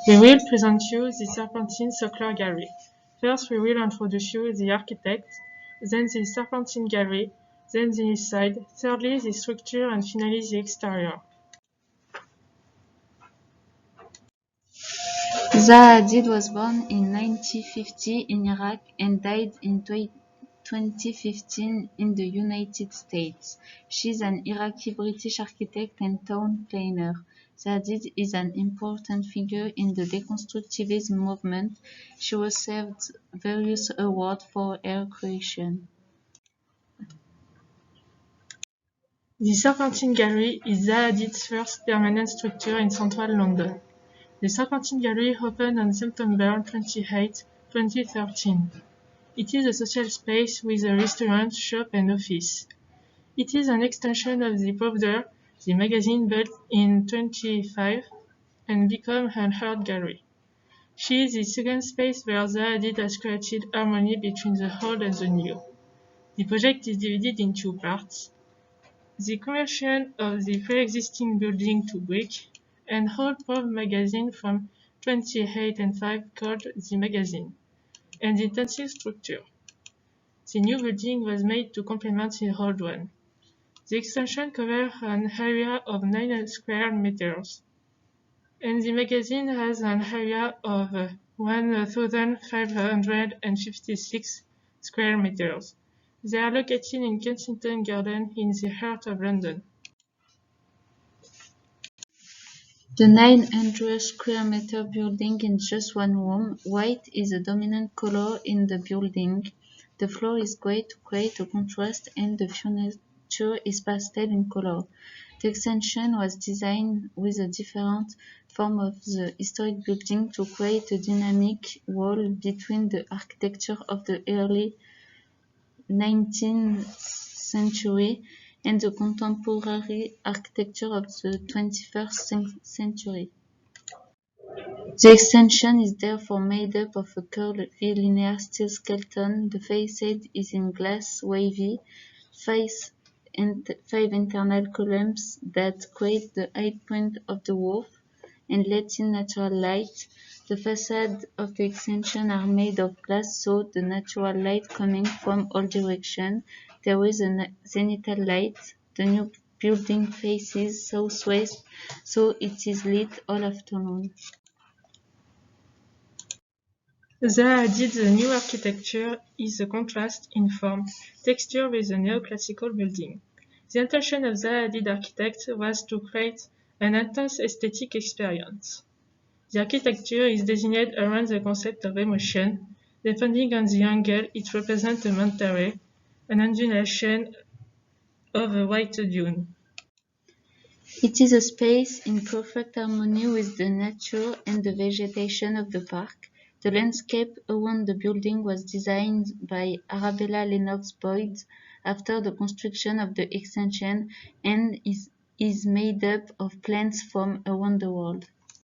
We will present you the Serpentine Circular Gallery. First, we will introduce you the architect, then the Serpentine Gallery, then the inside, thirdly the structure, and finally the exterior. Zaha Hadid was born in 1950 in Iraq and died in 2015 in the United States. She is an Iraqi-British architect and town planner. Zaha Hadid is an important figure in the deconstructivism movement. She received various awards for her creation. The Serpentine Gallery is Zaha Hadid's first permanent structure in central London. The Serpentine Gallery opened on September 28, 2013. It is a social space with a restaurant, shop, and office. It is an extension of the Powder, the magazine built in 2005 and become an art gallery. She is the second space where Zaha Hadid has created harmony between the old and the new. The project is divided in two parts: the conversion of the pre-existing building to brick, and old Pov magazine from 28 and 5 called The Magazine, and the intensive structure. The new building was made to complement the old one. The extension covers an area of 9 square meters, and the magazine has an area of 1,556 square meters. They are located in Kensington Gardens in the heart of London. The 900 square meter building is just one room. White is the dominant color in the building. The floor is grey to create a contrast, and the furniture is pastel in color. The extension was designed with a different form of the historic building to create a dynamic wall between the architecture of the early 19th century and the contemporary architecture of the 21st century. The extension is therefore made up of a curvilinear steel skeleton. The facade is in glass wavy, 5 internal columns that create the high point of the roof and let in natural light. The facade of the extension are made of glass, so the natural light coming from all directions. There is a zenithal light. The new building faces southwest, so it is lit all afternoon. Zaha Hadid's new architecture is a contrast in form, texture with the neoclassical building. The intention of Zaha Hadid architect was to create an intense aesthetic experience. The architecture is designed around the concept of emotion. Depending on the angle, it represents a manta ray, an undulation of a white dune. It is a space in perfect harmony with the nature and the vegetation of the park. The landscape around the building was designed by Arabella Lennox Boyd after the construction of the extension and is made up of plants from around the world.